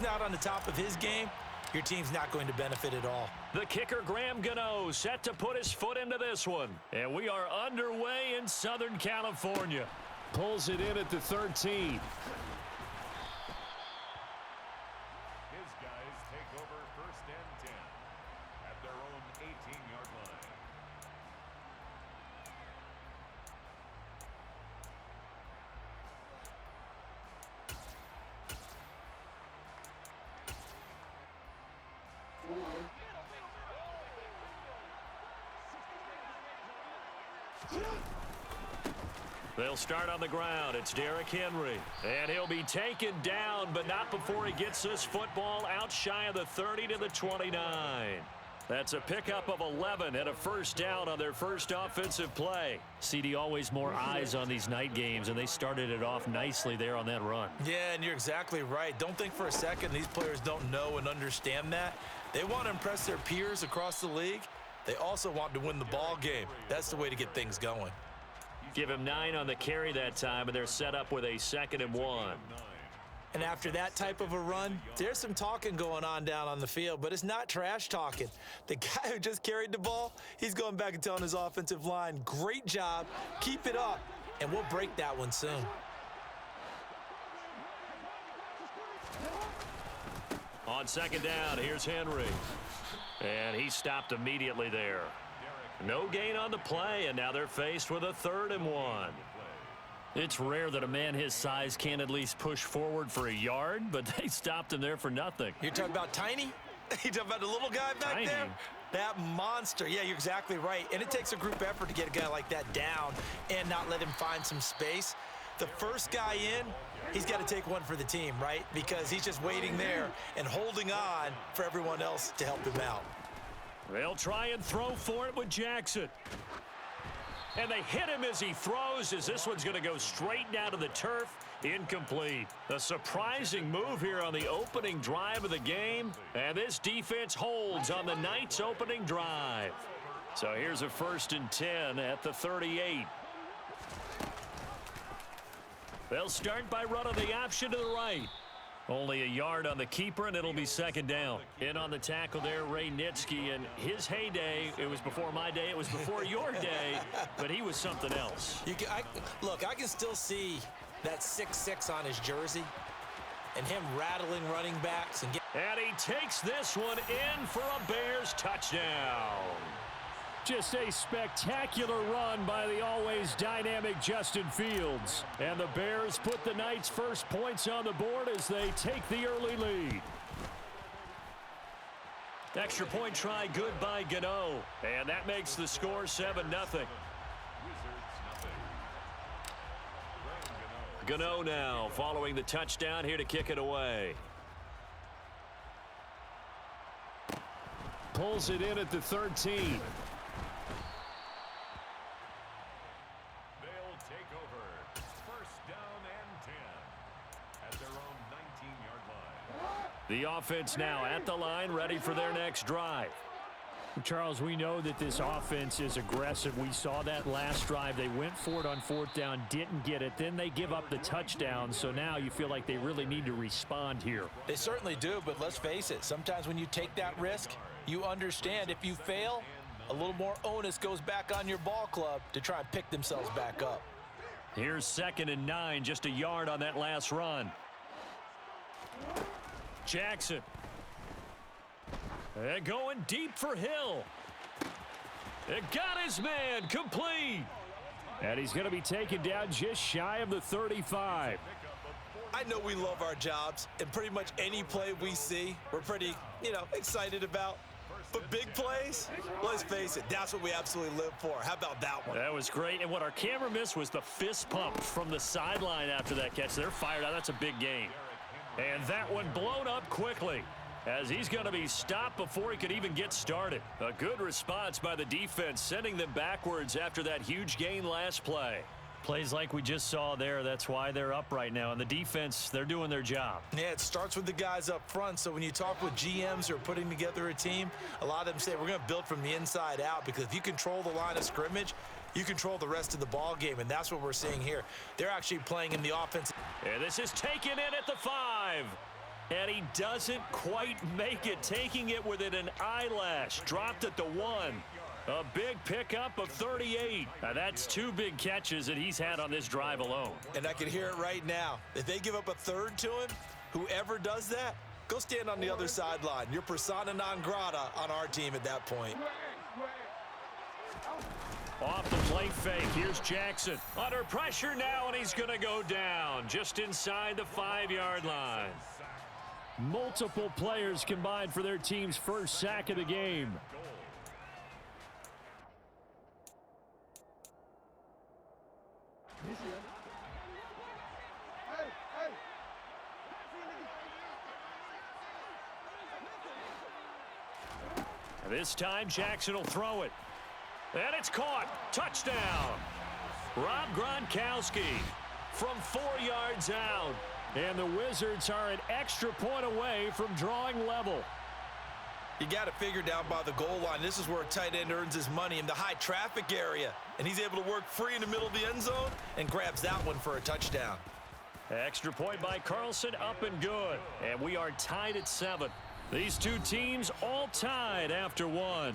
Not on the top of his game, your team's not going to benefit at all. The kicker, Graham Gano, set to put his foot into this one. And we are underway in Southern California. Pulls it in at the 13. His guys take over 1st and 10 at their own 18-yard line. They'll start on the ground. It's Derrick Henry. And he'll be taken down, but not before he gets this football out shy of the 30 to the 29. That's a pickup of 11 and a first down on their first offensive play. CD, always more eyes on these night games, and they started it off nicely there on that run. Yeah, and you're exactly right. Don't think for a second these players don't know and understand that. They want to impress their peers across the league. They also want to win the ball game. That's the way to get things going. Give him 9 on the carry that time, and they're set up with a 2nd and 1. And after that type of a run, there's some talking going on down on the field, but it's not trash talking. The guy who just carried the ball, he's going back and telling his offensive line, great job, keep it up, and we'll break that one soon. On 2nd down, here's Henry. And he stopped immediately there. No gain on the play, and now they're faced with a 3rd and 1. It's rare that a man his size can't at least push forward for a yard, but they stopped him there for nothing. You're talking about Tiny? You're talking about the little guy back there? That monster. Yeah, you're exactly right. And it takes a group effort to get a guy like that down and not let him find some space. The first guy in, he's got to take one for the team, right? Because he's just waiting there and holding on for everyone else to help him out. They'll try and throw for it with Jackson. And they hit him as he throws, as this one's going to go straight down to the turf. Incomplete. A surprising move here on the opening drive of the game. And this defense holds on the Knights' opening drive. So here's a 1st and 10 at the 38. They'll start by running the option to the right. Only a yard on the keeper, and it'll be 2nd down. In on the tackle there, Ray Nitschke, and his heyday, it was before my day, it was before your day, but he was something else. Look, I can still see that 6'6" on his jersey and him rattling running backs. And he takes this one in for a Bears touchdown. Just a spectacular run by the always dynamic Justin Fields. And the Bears put the Knights' first points on the board as they take the early lead. Extra point try good by Gano. And that makes the score 7-0. Gano now following the touchdown here to kick it away. Pulls it in at the 13. The offense now at the line, ready for their next drive. Charles, we know that this offense is aggressive. We saw that last drive. They went for it on 4th down, didn't get it. Then they give up the touchdown. So now you feel like they really need to respond here. They certainly do, but let's face it. Sometimes when you take that risk, you understand if you fail, a little more onus goes back on your ball club to try and pick themselves back up. Here's 2nd and 9, just a yard on that last run. Jackson. And going deep for Hill. It got his man complete. And he's going to be taken down just shy of the 35. I know we love our jobs, and pretty much any play we see, we're pretty, excited about. But big plays, let's face it, that's what we absolutely live for. How about that one? That was great. And what our camera missed was the fist pump from the sideline after that catch. They're fired out. That's a big game. And that one blown up quickly as he's going to be stopped before he could even get started. A good response by the defense, sending them backwards after that huge gain last play. Plays like we just saw there, that's why they're up right now. And the defense, they're doing their job. Yeah, it starts with the guys up front. So when you talk with GMs who are putting together a team, a lot of them say we're going to build from the inside out, because if you control the line of scrimmage, you control the rest of the ball game, and that's what we're seeing here. They're actually playing in the offense. And this is taken in at the 5. And he doesn't quite make it, taking it within an eyelash. Dropped at the 1. A big pickup of 38. Now that's 2 big catches that he's had on this drive alone. And I can hear it right now. If they give up a third to him, whoever does that, go stand on the other sideline. You're persona non grata on our team at that point. Off the play fake, here's Jackson. Under pressure now, and he's going to go down just inside the 5-yard line. Multiple players combined for their team's first sack of the game. This time, Jackson will throw it. And it's caught. Touchdown. Rob Gronkowski from 4 yards out. And the Wizards are an extra point away from drawing level. You got to figure down by the goal line. This is where a tight end earns his money, in the high traffic area. And he's able to work free in the middle of the end zone and grabs that one for a touchdown. Extra point by Carlson, up and good. And we are tied at 7. These two teams all tied after 1.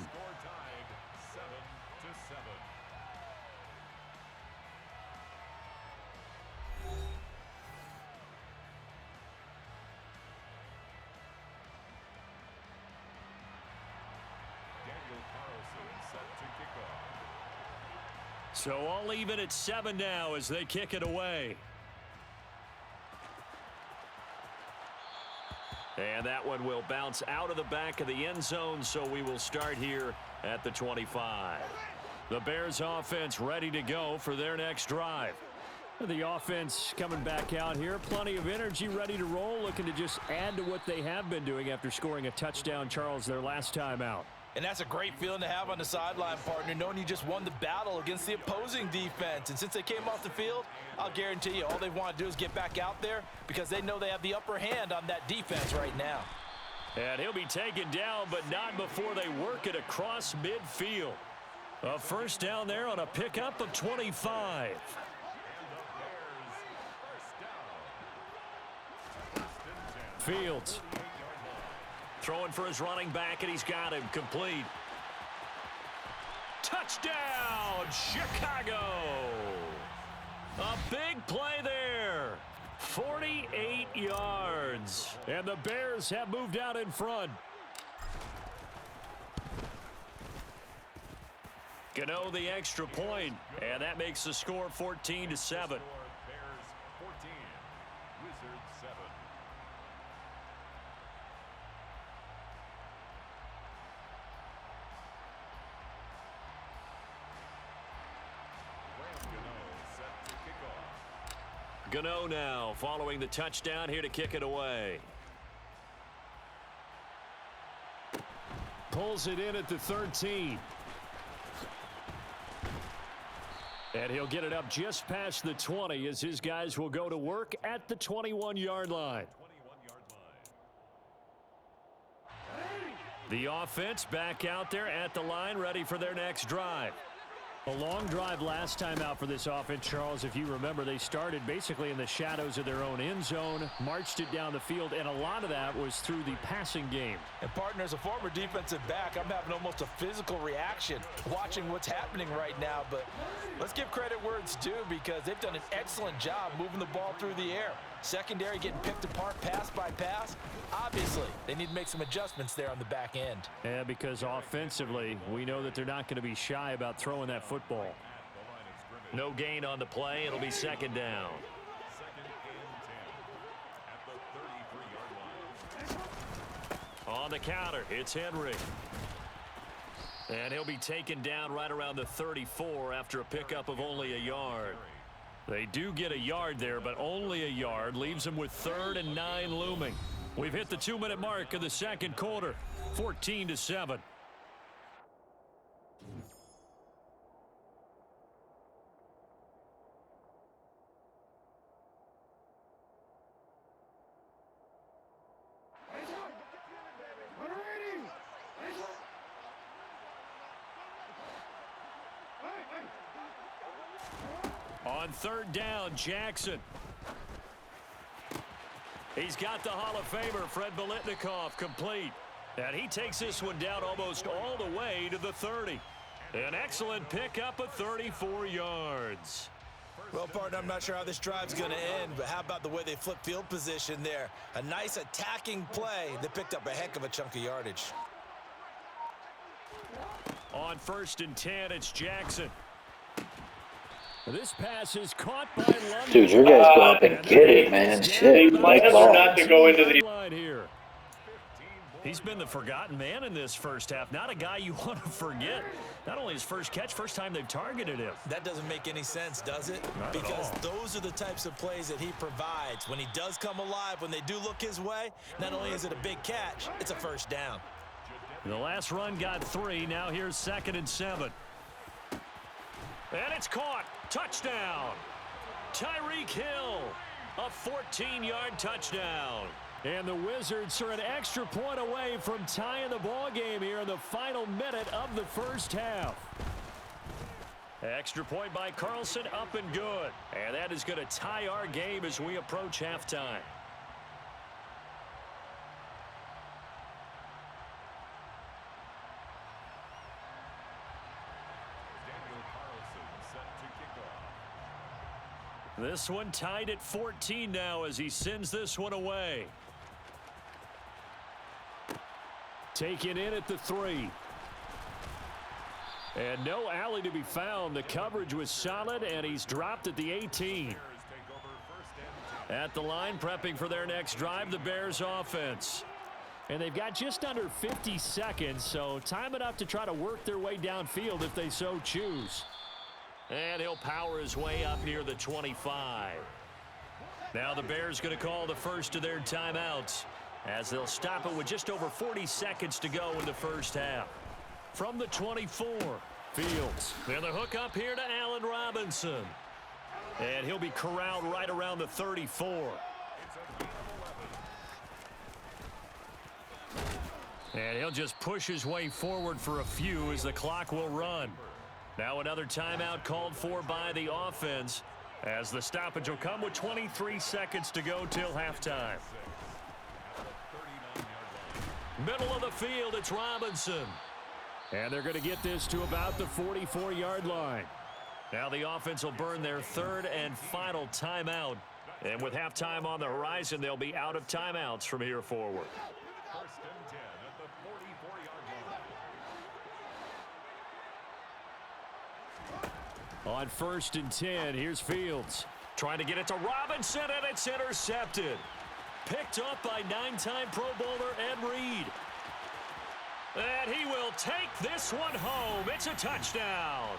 So all even at 7 now as they kick it away. And that one will bounce out of the back of the end zone, so we will start here at the 25. The Bears offense ready to go for their next drive. The offense coming back out here. Plenty of energy, ready to roll, looking to just add to what they have been doing after scoring a touchdown, Charles, their last time out. And that's a great feeling to have on the sideline, partner, knowing you just won the battle against the opposing defense. And since they came off the field, I'll guarantee you all they want to do is get back out there because they know they have the upper hand on that defense right now. And he'll be taken down, but not before they work it across midfield. A first down there on a pickup of 25. Fields. Throwing for his running back, and he's got him complete. Touchdown, Chicago! A big play there. 48 yards. And the Bears have moved out in front. Gano the extra point, and that makes the score 14-7. Gano now following the touchdown here to kick it away. Pulls it in at the 13. And he'll get it up just past the 20 as his guys will go to work at the 21-yard line. The offense back out there at the line, ready for their next drive. A long drive last time out for this offense, Charles. If you remember, they started basically in the shadows of their own end zone, marched it down the field, and a lot of that was through the passing game. And partner, as a former defensive back, I'm having almost a physical reaction watching what's happening right now. But let's give credit where it's due because they've done an excellent job moving the ball through the air. Secondary getting picked apart pass by pass. Obviously, they need to make some adjustments there on the back end. Yeah, because offensively, we know that they're not going to be shy about throwing that football. No gain on the play. It'll be second down. On the counter, it's Henry. And he'll be taken down right around the 34 after a pickup of only a yard. They do get a yard there, but only a yard. Leaves them with 3rd and 9 looming. We've hit the 2-minute mark of the second quarter. 14-7. On 3rd down, Jackson. He's got the Hall of Famer, Fred Biletnikoff, complete. And he takes this one down almost all the way to the 30. An excellent pickup of 34 yards. Well, partner, I'm not sure how this drive's going to end, but how about the way they flip field position there? A nice attacking play that picked up a heck of a chunk of yardage. On 1st and 10, it's Jackson. This pass is caught by London. Dude, your guys go up and get it, man. Shit, like not to go into the line here. He's been the forgotten man in this first half. Not a guy you want to forget. Not only his first catch, first time they've targeted him. That doesn't make any sense, does it? Not at because all. those are the types of plays that he provides. When he does come alive, when they do look his way, not only is it a big catch, it's a first down. The last run got 3. Now here's 2nd and 7. And it's caught. Touchdown. Tyreek Hill. A 14-yard touchdown. And the Wizards are an extra point away from tying the ball game here in the final minute of the first half. Extra point by Carlson, up and good. And that is going to tie our game as we approach halftime. This one tied at 14 now as he sends this one away. Taken in at the 3. And no alley to be found. The coverage was solid, and he's dropped at the 18. At the line, prepping for their next drive, the Bears offense. And they've got just under 50 seconds, so time enough to try to work their way downfield if they so choose. And he'll power his way up near the 25. Now the Bears going to call the first of their timeouts as they'll stop it with just over 40 seconds to go in the first half. From the 24, Fields. And the hook up here to Allen Robinson. And he'll be corralled right around the 34. And he'll just push his way forward for a few as the clock will run. Now another timeout called for by the offense as the stoppage will come with 23 seconds to go till halftime. Middle of the field, it's Robinson. And they're going to get this to about the 44-yard line. Now the offense will burn their 3rd and final timeout. And with halftime on the horizon, they'll be out of timeouts from here forward. On 1st and 10, here's Fields. Trying to get it to Robinson, and it's intercepted. Picked up by 9-time Pro Bowler Ed Reed. And he will take this one home. It's a touchdown.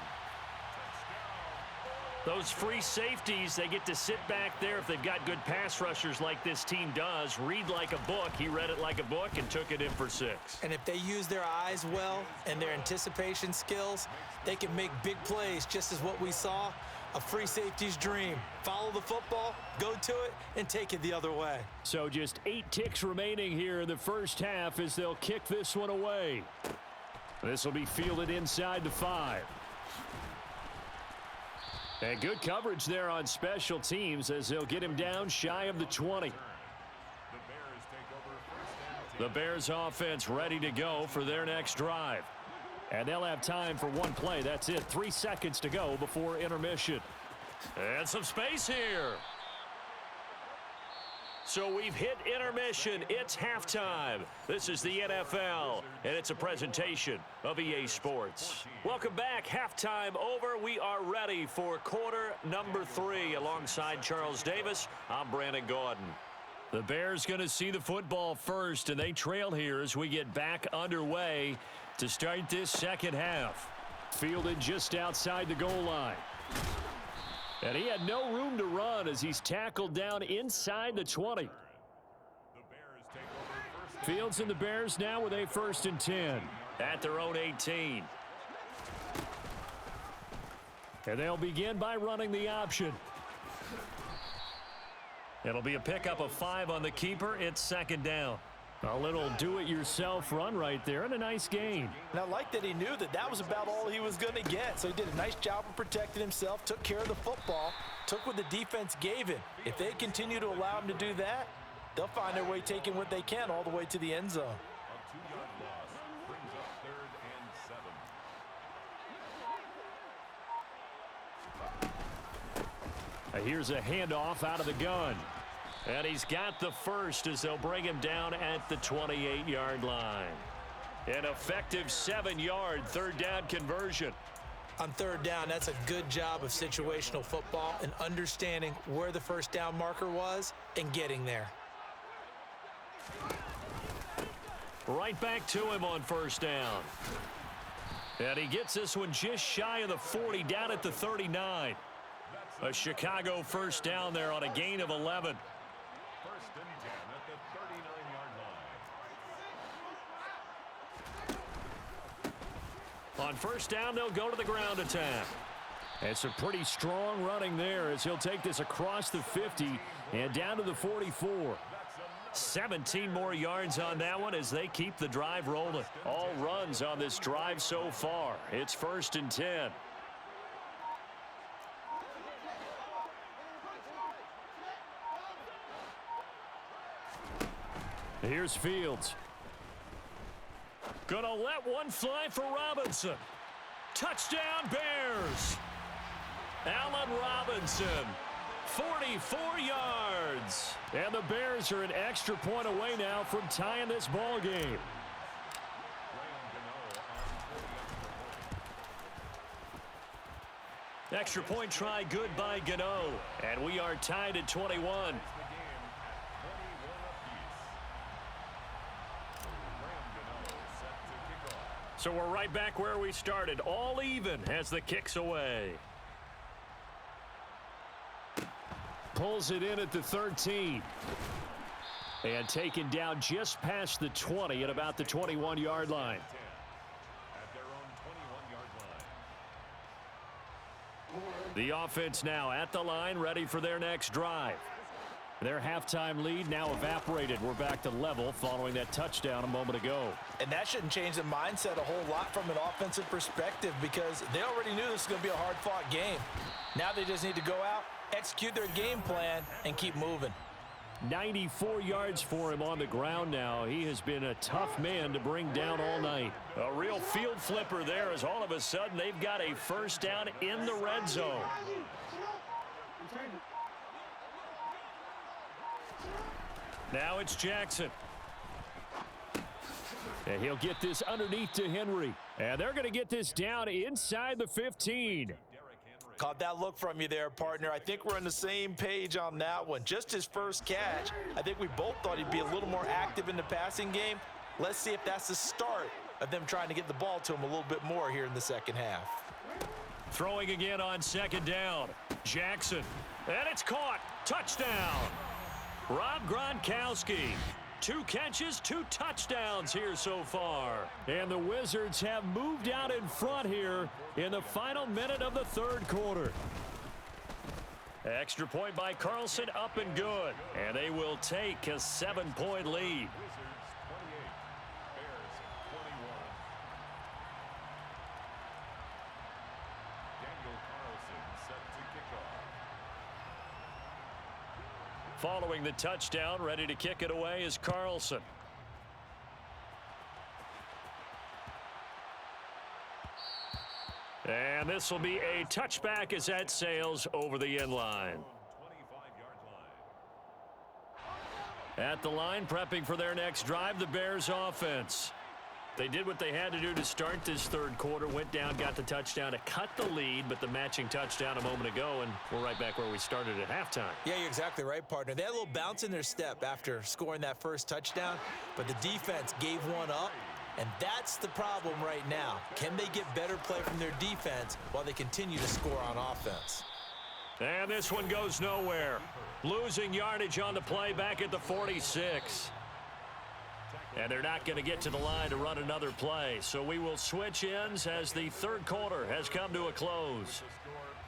Those free safeties, they get to sit back there if they've got good pass rushers like this team does. Read like a book. He read it like a book and took it in for 6. And if they use their eyes well and their anticipation skills, they can make big plays, just as what we saw. A free safety's dream. Follow the football, go to it, and take it the other way. So just 8 ticks remaining here in the first half as they'll kick this one away. This will be fielded inside the 5. And good coverage there on special teams as they'll get him down shy of the 20. The Bears offense ready to go for their next drive. And they'll have time for one play. That's it. 3 seconds to go before intermission. And some space here. So we've hit intermission. It's halftime. This is the NFL, and it's a presentation of EA Sports. Welcome back. Halftime over. We are ready for quarter number 3. Alongside Charles Davis, I'm Brandon Gordon. The Bears going to see the football first, and they trail here as we get back underway to start this second half. Fielded just outside the goal line. And he had no room to run as he's tackled down inside the 20. Fields and the Bears now with a 1st and 10. At their own 18. And they'll begin by running the option. It'll be a pickup of 5 on the keeper. It's 2nd down. A little do-it-yourself run right there and a nice gain. And I like that he knew that that was about all he was going to get. So he did a nice job of protecting himself, took care of the football, took what the defense gave him. If they continue to allow him to do that, They'll find their way taking what they can all the way to the end zone. A 2-yard loss brings up 3rd and 7. Here's a handoff out of the gun. And he's got the first as they'll bring him down at the 28-yard line. An effective 7-yard third down conversion. On third down, that's a good job of situational football and understanding where the first down marker was and getting there. Right back to him on first down. And he gets this one just shy of the 40, down at the 39. A Chicago first down there on a gain of 11. 1st and 10 at the 39-yard line. On first down, they'll go to the ground attack. And some pretty strong running there as he'll take this across the 50 and down to the 44. 17 more yards on that one as they keep the drive rolling. All runs on this drive so far. It's 1st and 10. Here's Fields. Gonna let one fly for Robinson. Touchdown Bears. Allen Robinson, 44 yards. And the Bears are an extra point away now from tying this ball game. Extra point try good by Gano. And we are tied at 21. So we're right back where we started, all even as the kick's away. Pulls it in at the 13. And taken down just past the 20 at about the 21-yard line. At their own 21-yard line. The offense now at the line, ready for their next drive. Their halftime lead now evaporated. We're back to level following that touchdown a moment ago. And that shouldn't change the mindset a whole lot from an offensive perspective because they already knew this was going to be a hard-fought game. Now they just need to go out, execute their game plan, and keep moving. 94 yards for him on the ground now. He has been a tough man to bring down all night. A real field flipper there as all of a sudden they've got a first down in the red zone. Now it's Jackson. And he'll get this underneath to Henry. And they're going to get this down inside the 15. Caught that look from you there, partner. I think we're on the same page on that one. Just his first catch. I think we both thought he'd be a little more active in the passing game. Let's see if that's the start of them trying to get the ball to him a little bit more here in the second half. Throwing again on second down. Jackson. And it's caught. Touchdown. Rob Gronkowski. 2 catches, 2 touchdowns here so far. And the Wizards have moved out in front here in the final minute of the third quarter. Extra point by Carlson, up and good. And they will take a 7-point lead. Wizards 28, Bears 21. Daniel Carlson set to kick off. Following the touchdown, ready to kick it away is Carlson. And this will be a touchback as that sails over the end line. 25-yard line. At the line, prepping for their next drive, the Bears offense. They did what they had to do to start this third quarter, went down, got the touchdown to cut the lead, but the matching touchdown a moment ago, and we're right back where we started at halftime. Yeah, you're exactly right, partner. They had a little bounce in their step after scoring that first touchdown, but the defense gave one up, and that's the problem right now. Can they get better play from their defense while they continue to score on offense? And this one goes nowhere. Losing yardage on the play back at the 46. And they're not going to get to the line to run another play. So we will switch ends as the third quarter has come to a close.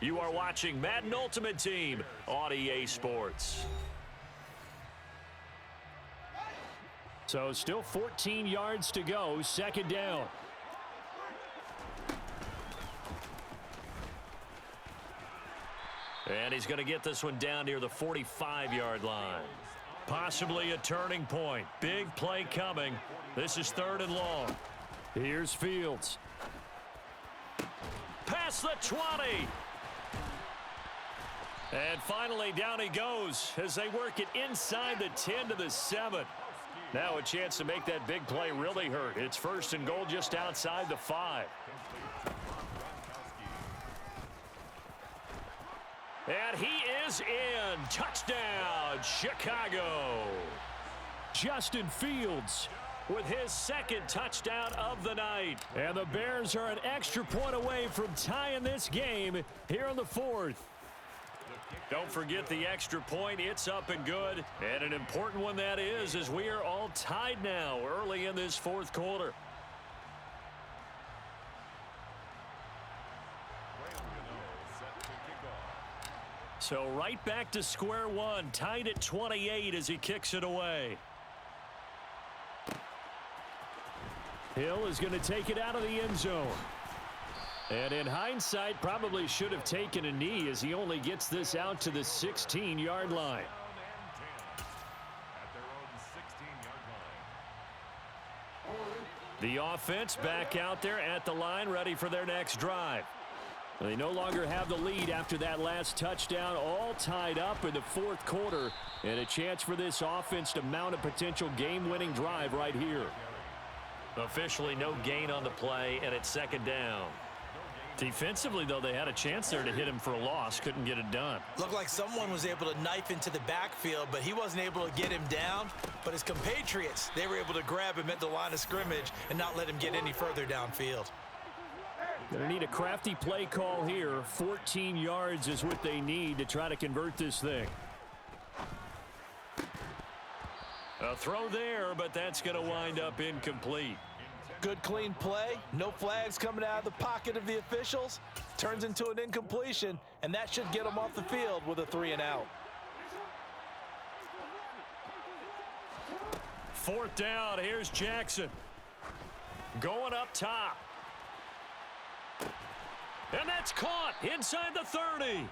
You are watching Madden Ultimate Team on EA Sports. So still 14 yards to go, second down. And he's going to get this one down near the 45-yard line. Possibly a turning point. Big play coming. This is 3rd and long. Here's Fields. Past the 20. And finally, down he goes as they work it inside the 10 to the 7. Now a chance to make that big play really hurt. It's 1st and goal just outside the 5. And he is in. Touchdown, Chicago. Justin Fields with his 2nd touchdown of the night. And the Bears are an extra point away from tying this game here in the 4th. Don't forget the extra point. It's up and good. And an important one that is, as we are all tied now early in this 4th quarter. So right back to square one, tied at 28 as he kicks it away. Hill is going to take it out of the end zone. And in hindsight, probably should have taken a knee as he only gets this out to the 16-yard line. The offense back out there at the line, ready for their next drive. They no longer have the lead after that last touchdown, all tied up in the 4th quarter, and a chance for this offense to mount a potential game-winning drive right here. Officially no gain on the play, and it's 2nd down. Defensively, though, they had a chance there to hit him for a loss. Couldn't get it done. Looked like someone was able to knife into the backfield, but he wasn't able to get him down. But his compatriots, they were able to grab him at the line of scrimmage and not let him get any further downfield. Going to need a crafty play call here. 14 yards is what they need to try to convert this thing. A throw there, but that's going to wind up incomplete. Good clean play, no flags coming out of the pocket of the officials. Turns into an incompletion, and that should get them off the field with a 3 and out. 4th down, here's Jackson. Going up top. And that's caught inside the 30.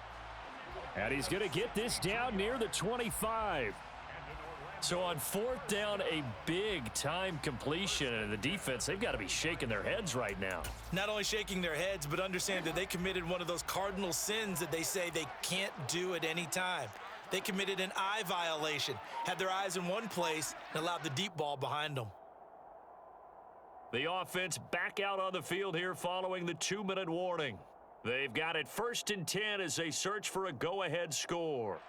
And he's going to get this down near the 25. So on 4th down, a big-time completion, and the defense, they've got to be shaking their heads right now. Not only shaking their heads, but understand that they committed one of those cardinal sins that they say they can't do at any time. They committed an eye violation, had their eyes in one place, and allowed the deep ball behind them. The offense back out on the field here following the 2-minute warning. They've got it 1st and 10 as they search for a go-ahead score.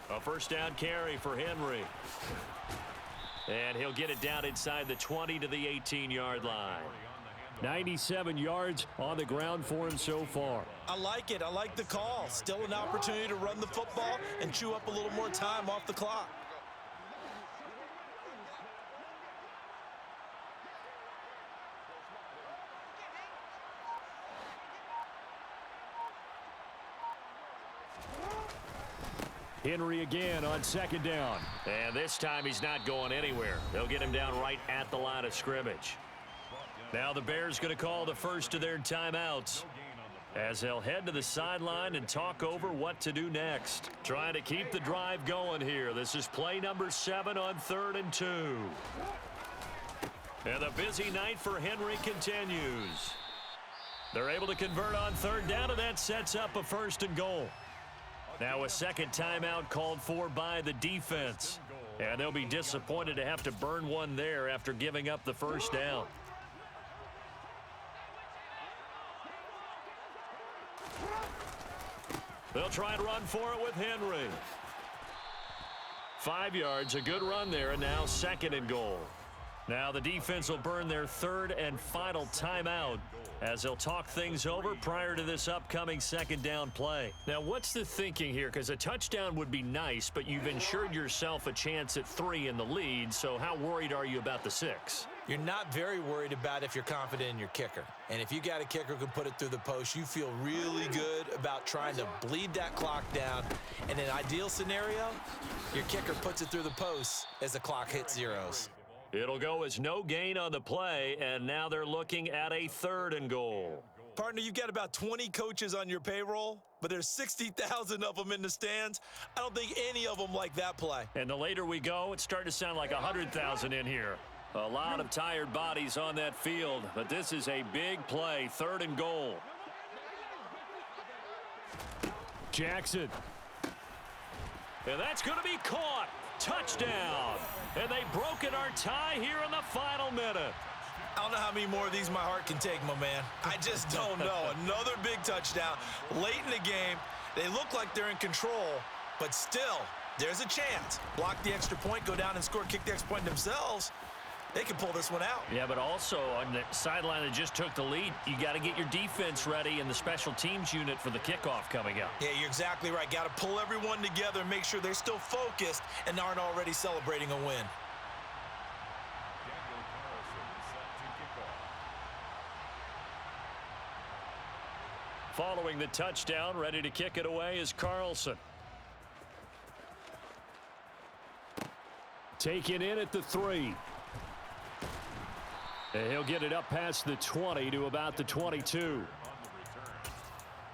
A 1st down carry for Henry. And he'll get it down inside the 20 to the 18-yard line. 97 yards on the ground for him so far. I like it. I like the call. Still an opportunity to run the football and chew up a little more time off the clock. Henry again on 2nd down. And this time he's not going anywhere. They'll get him down right at the line of scrimmage. Now the Bears going to call the first of their timeouts as they'll head to the sideline and talk over what to do next. Trying to keep the drive going here. This is play number 7 on 3rd and 2. And the busy night for Henry continues. They're able to convert on 3rd down, and that sets up a 1st and goal. Now a 2nd timeout called for by the defense. And they'll be disappointed to have to burn one there after giving up the 1st down. They'll try and run for it with Henry. 5 yards, a good run there, and now 2nd and goal. Now the defense will burn their 3rd and final timeout as they'll talk things over prior to this upcoming 2nd down play. Now what's the thinking here? Because a touchdown would be nice, but you've ensured yourself a chance at 3 in the lead, so how worried are you about the 6? You're not very worried about if you're confident in your kicker. And if you got a kicker who can put it through the post, you feel really good about trying to bleed that clock down. In an ideal scenario, your kicker puts it through the post as the clock hits zeros. It'll go as no gain on the play, and now they're looking at a 3rd and goal. Partner, you've got about 20 coaches on your payroll, but there's 60,000 of them in the stands. I don't think any of them like that play. And the later we go, it's starting to sound like 100,000 in here. A lot of tired bodies on that field, but this is a big play, 3rd and goal. Jackson. And that's going to be caught. Touchdown. And they've broken our tie here in the final minute. I don't know how many more of these my heart can take, my man. I just don't know. Another big touchdown late in the game. They look like they're in control, but still, there's a chance. Block the extra point, go down and score, kick the extra point themselves. They can pull this one out. Yeah, but also on the sideline that just took the lead, you got to get your defense ready and the special teams unit for the kickoff coming up. Yeah, you're exactly right. Got to pull everyone together and make sure they're still focused and aren't already celebrating a win. Following the touchdown, ready to kick it away is Carlson. Taken in at the 3. And he'll get it up past the 20 to about the 22. On the return,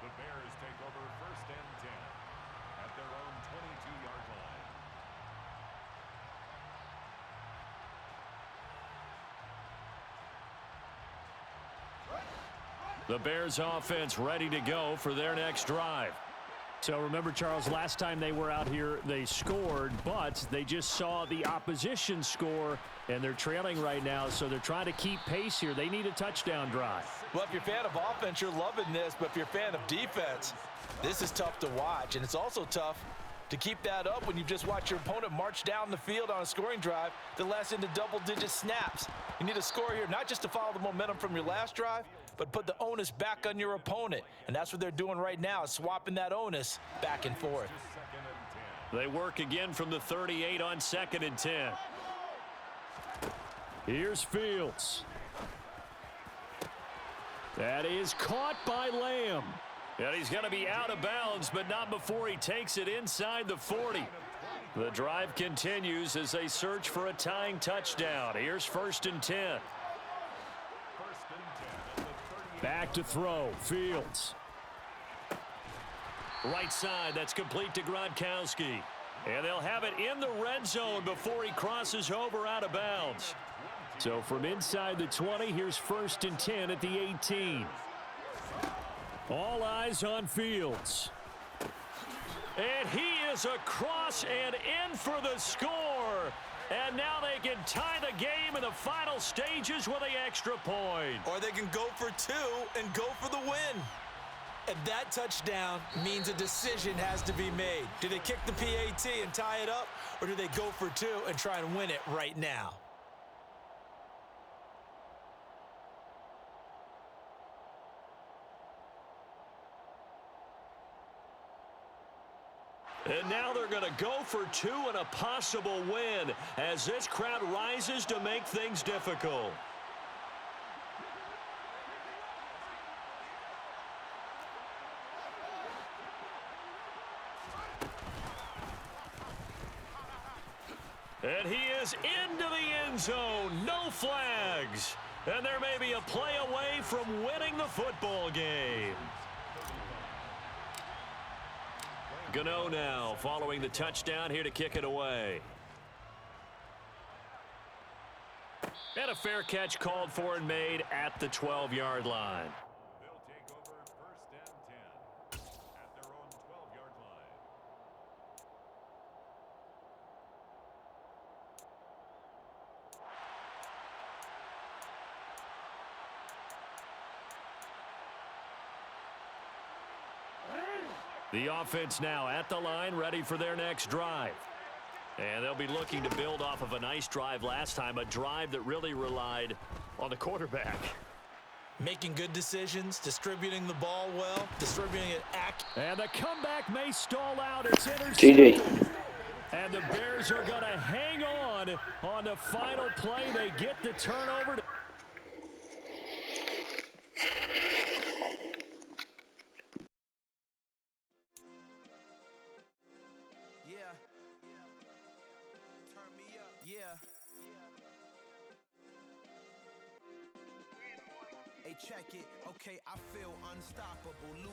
the Bears take over 1st and 10 at their own 22-yard line. The Bears offense ready to go for their next drive. So remember, Charles, last time they were out here, they scored, but they just saw the opposition score, and they're trailing right now, so they're trying to keep pace here. They need a touchdown drive. Well, if you're a fan of offense, you're loving this, but if you're a fan of defense, this is tough to watch, and it's also tough to keep that up when you just watch your opponent march down the field on a scoring drive that lasts into double-digit snaps. You need a score here, not just to follow the momentum from your last drive, but put the onus back on your opponent. And that's what they're doing right now, swapping that onus back and forth. They work again from the 38 on 2nd and 10. Here's Fields. That is caught by Lamb. And he's going to be out of bounds, but not before he takes it inside the 40. The drive continues as they search for a tying touchdown. Here's 1st and 10. Back to throw. Fields. Right side, that's complete to Gronkowski. And they'll have it in the red zone before he crosses over out of bounds. So from inside the 20, here's 1st and 10 at the 18. All eyes on Fields. And he is across and in for the score. And now they can tie the game in the final stages with an extra point. Or they can go for 2 and go for the win. And that touchdown means a decision has to be made. Do they kick the PAT and tie it up, or do they go for 2 and try and win it right now? And now they're going to go for 2 and a possible win as this crowd rises to make things difficult. And he is into the end zone. No flags. And there may be a play away from winning the football game. Gano now following the touchdown here to kick it away. And a fair catch called for and made at the 12-yard line. They'll take over 1st and 10 at their own 12-yard line. The offense now at the line, ready for their next drive. And they'll be looking to build off of a nice drive last time, a drive that really relied on the quarterback. Making good decisions, distributing the ball well, distributing it accurately. And the comeback may stall out. It's intercepted. GG. And the Bears are going to hang on the final play. They get the turnover. check it. Okay, I feel unstoppable. Lose